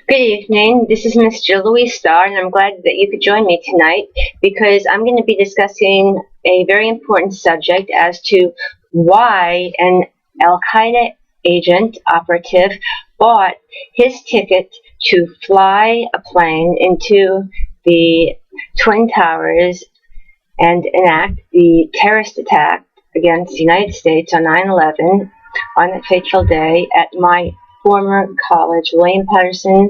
Good evening. This is Miss Jill Louise Starr, and I'm glad that you could join me tonight because I'm going to be discussing a very important subject as to why an Al Qaeda agent operative bought his ticket to fly a plane into the Twin Towers and enact the terrorist attack against the United States on 9/11 on that fateful day at my former college, William Patterson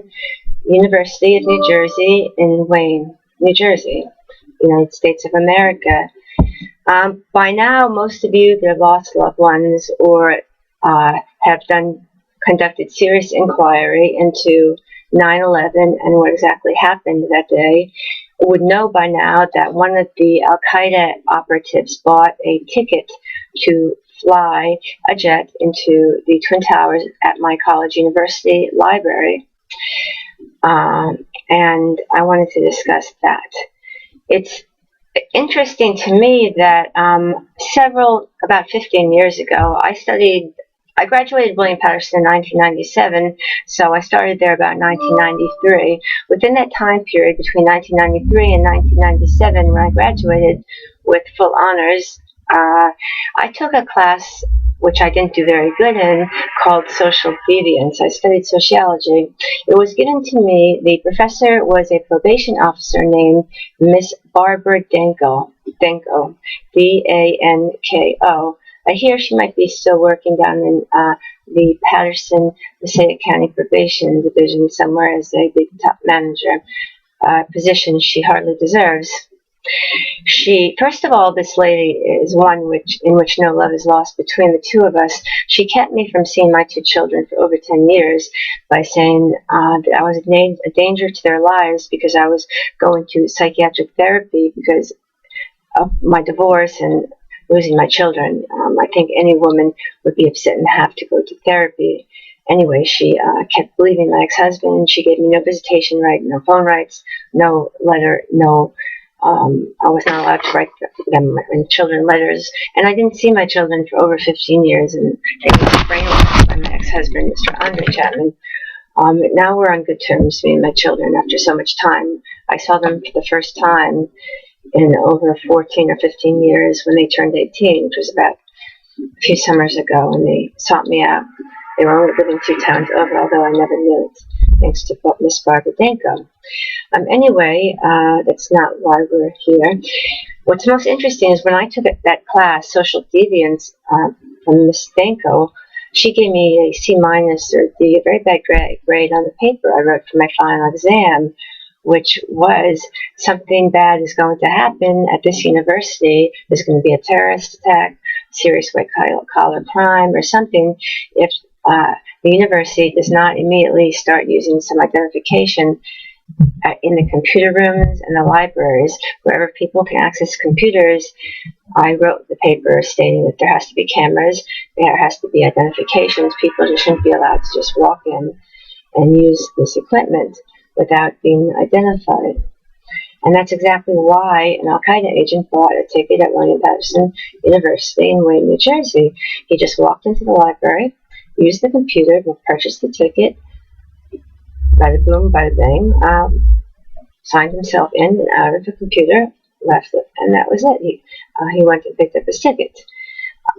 University of New Jersey in Wayne, New Jersey, United States of America. By now, most of you that have lost loved ones or have conducted serious inquiry into 9/11 and what exactly happened that day would know by now that one of the Al Qaeda operatives bought a ticket to fly a jet into the Twin Towers at my college university library. And I wanted to discuss that. It's interesting to me that about 15 years ago, I graduated William Patterson in 1997, so I started there about 1993. Within that time period, between 1993 and 1997, when I graduated with full honors, I took a class which I didn't do very good in, called social deviance. I studied sociology. It was given to me, the professor was a probation officer named Miss Barbara Danko, D-A-N-K-O. I hear she might be still working down in the Patterson-Passaic County Probation Division somewhere as a big top manager, position she hardly deserves. First of all, this lady is one in which no love is lost between the two of us. She kept me from seeing my two children for over 10 years by saying that I was a danger to their lives because I was going to psychiatric therapy because of my divorce and losing my children. I think any woman would be upset and have to go to therapy. Anyway, she kept believing my ex-husband. She gave me no visitation right, no phone rights, no letter, I was not allowed to write them my children letters, and I didn't see my children for over 15 years, and they were brainwashed by my ex-husband, Mr. Andre Chapman. Now we're on good terms, me and my children, after so much time. I saw them for the first time in over 14 or 15 years when they turned 18, which was about a few summers ago, and they sought me out. They were only living 2 towns over, although I never knew it, thanks to Miss Barbara Danko. Anyway, that's not why we're here. What's most interesting is when I took that class, Social Deviance, from Miss Danko, she gave me a C- or D, a very bad grade on the paper I wrote for my final exam, which was something bad is going to happen at this university. There's going to be a terrorist attack, serious white-collar crime, or something if the university does not immediately start using some identification in the computer rooms and the libraries, wherever people can access computers. I wrote the paper stating that there has to be cameras, there has to be identifications. People just shouldn't be allowed to just walk in and use this equipment without being identified. And that's exactly why an Al Qaeda agent bought a ticket at William Patterson University in Wayne, New Jersey. He just walked into the library, used the computer, purchased the ticket, bada boom, bada bang, signed himself in and out of the computer, left it, and that was it. He went and picked up his ticket.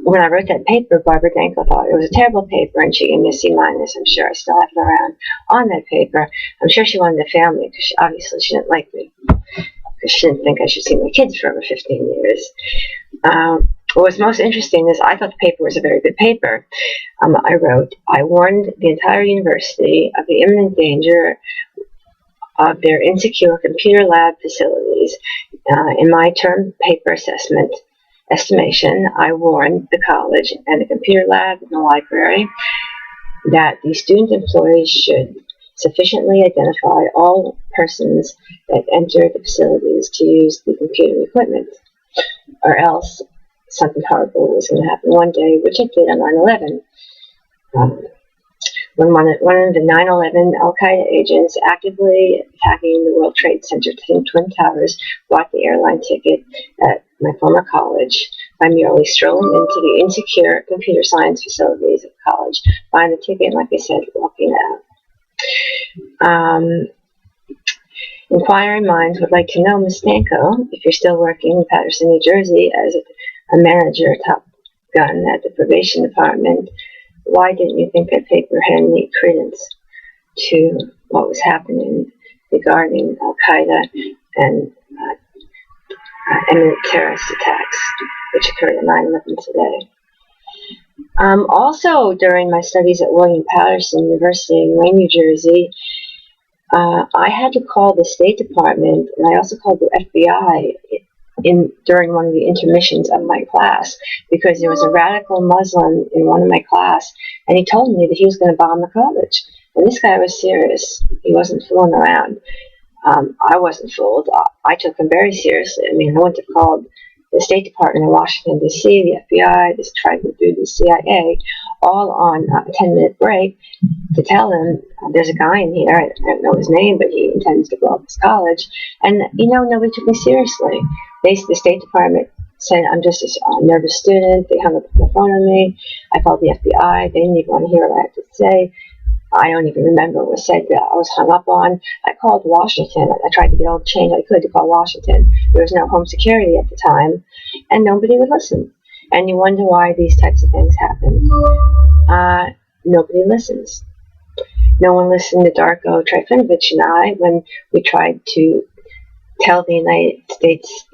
When I wrote that paper, Barbara Danko thought it was a terrible paper, and she gave me a C-. I'm sure I still have it around on that paper. I'm sure she wanted to fail me because obviously she didn't like me, because she didn't think I should see my kids for over 15 years. What was most interesting is I thought the paper was a very good paper. I wrote, I warned the entire university of the imminent danger of their insecure computer lab facilities. In my term paper estimation, I warned the college and the computer lab and the library that the student employees should sufficiently identify all persons that enter the facilities to use the computer equipment, or else something horrible was going to happen one day, which it did on 9/11. When one of the 9/11 Al Qaeda agents actively attacking the World Trade Center Twin Towers bought the airline ticket at my former college by merely strolling into the insecure computer science facilities of college, buying the ticket, and, like I said, walking out. Inquiring minds would like to know, Ms. Stanko, if you're still working in Paterson, New Jersey as a manager, top gun at the probation department, why didn't you think that paper had any credence to what was happening regarding Al-Qaeda and imminent terrorist attacks, which occurred at 9/11 today? Also, during my studies at William Paterson University in Wayne, New Jersey, I had to call the State Department, and I also called the FBI during one of the intermissions of my class, because there was a radical Muslim in one of my class, and he told me that he was going to bomb the college. And this guy was serious. He wasn't fooling around. I wasn't fooled. I took him very seriously. I mean, I went to call the State Department in Washington, D.C., the FBI, this tried to do the CIA, all on a 10-minute break to tell them there's a guy in here, I don't know his name, but he intends to blow up this college. And, nobody took me seriously. The State Department said I'm just a nervous student. They hung up the phone on me. I called the FBI. They didn't even want to hear what I had to say. I don't even remember what was said that I was hung up on. I called Washington. I tried to get all the change I could to call Washington. There was no home security at the time, and nobody would listen. And you wonder why these types of things happen. Nobody listens. No one listened to Darko Trifunovich and I when we tried to tell the United States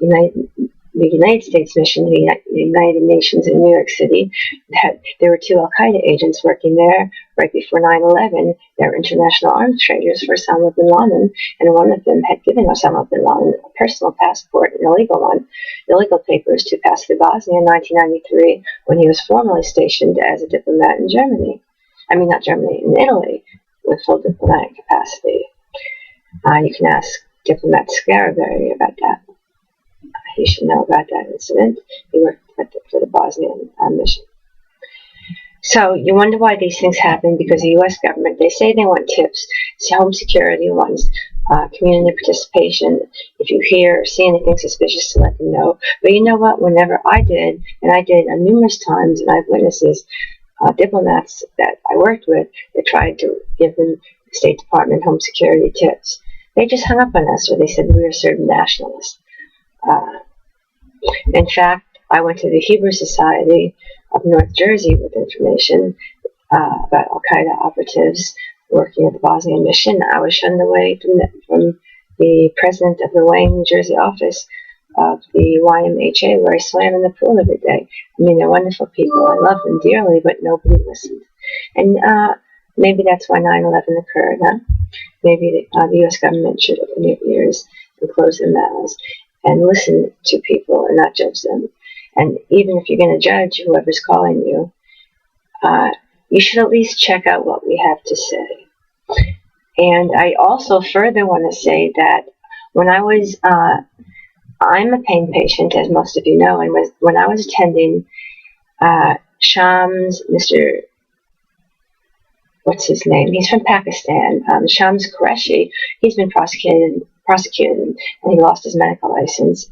mission, the United Nations in New York City, that there were 2 Al-Qaeda agents working there right before 9/11. They were international arms traders for Osama bin Laden, and one of them had given Osama bin Laden a personal passport, an illegal papers to pass through Bosnia in 1993 when he was formally stationed as a diplomat in Germany. I mean, not Germany, in Italy, with full diplomatic capacity. You can ask Diplomat Scarabelli about that. He should know about that incident. He worked for the Bosnian mission. So you wonder why these things happen, because the U.S. government, they say they want tips. Home security wants community participation. If you hear or see anything suspicious, to let them know. But you know what? Whenever I did, and I did numerous times, and I have witnesses, diplomats that I worked with, that tried to give them State Department home security tips. They just hung up on us, or they said we were certain nationalists. In fact, I went to the Hebrew Society of North Jersey with information about Al-Qaeda operatives working at the Bosnian mission. I was shunned away from the president of the Wayne, New Jersey office of the YMHA, where I swam in the pool every day. I mean, they're wonderful people. I love them dearly, but nobody listened. And maybe that's why 9/11 occurred, huh? Maybe the U.S. government should open their ears and close their mouths and listen to people and not judge them. And even if you're going to judge whoever's calling you, you should at least check out what we have to say. And I also further want to say that when I was, I'm a pain patient, as most of you know, and when I was attending Shams, Mr. What's his name? He's from Pakistan. Shams Qureshi. He's been prosecuted, and he lost his medical license.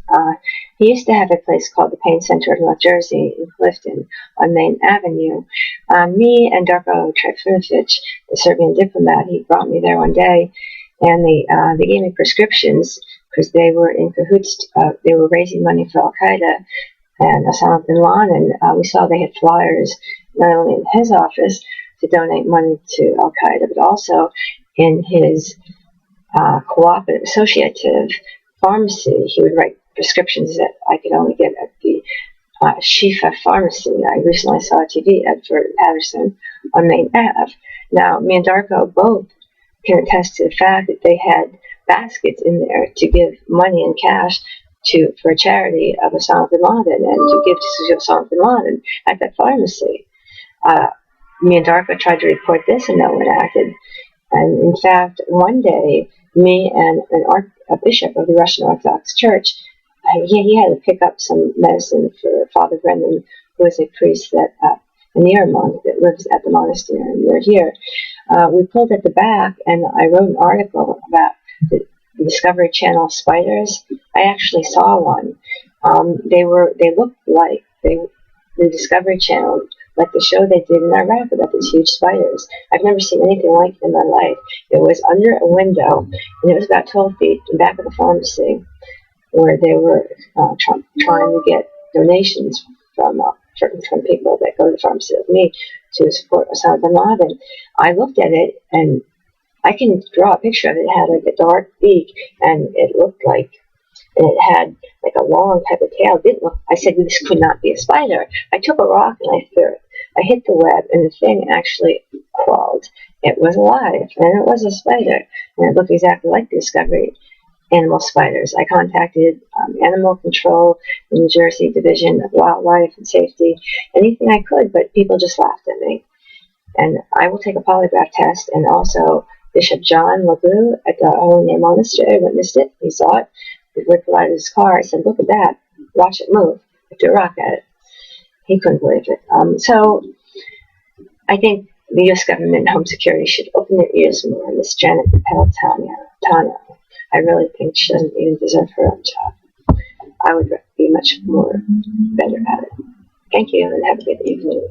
He used to have a place called the Pain Center of North Jersey in Clifton on Main Avenue. Me and Darko Trifunovich, the Serbian diplomat, he brought me there one day, and they gave me prescriptions because they were in cahoots. They were raising money for Al Qaeda and Osama bin Laden. We saw they had flyers not only in his office to donate money to Al Qaeda, but also in his cooperative, associative pharmacy. He would write prescriptions that I could only get at the Shifa pharmacy. I recently saw a TV ad for Patterson on Main Ave. Now, me and Darko both can attest to the fact that they had baskets in there to give money in cash for a charity of Osama bin Laden and to give to Osama bin Laden at that pharmacy. Me and Darko tried to report this, and no one acted. And in fact, one day, me and a bishop of the Russian Orthodox Church, he had to pick up some medicine for Father Brendan, who is a priest an Ear monk that lives at the monastery near here. We pulled at the back, and I wrote an article about the Discovery Channel spiders. I actually saw one. They looked like the Discovery Channel like the show they did in Iraq about these huge spiders. I've never seen anything like it in my life. It was under a window, and it was about 12 feet in the back of the pharmacy, where they were trying to get donations from people that go to the pharmacy with me to support Osama bin Laden. I looked at it, and I can draw a picture of it. It had like a dark beak, and it looked like, and it had like a long type of tail. It didn't look, I said, this could not be a spider. I took a rock and I threw it. I hit the web, and the thing actually crawled. It was alive, and it was a spider, and it looked exactly like the Discovery animal spiders. I contacted Animal Control, the New Jersey Division of Wildlife and Safety, anything I could, but people just laughed at me. And I will take a polygraph test, and also Bishop John LaGue at the Holy Name Monastery witnessed it. He saw it. He ripped it out of his car. I said, look at that. Watch it move. I threw a rock at it. He couldn't believe it. So I think the U.S. government and Home Security should open their ears more on this Janet Tano. I really think she doesn't even deserve her own job. I would be much more better at it. Thank you, and have a good evening.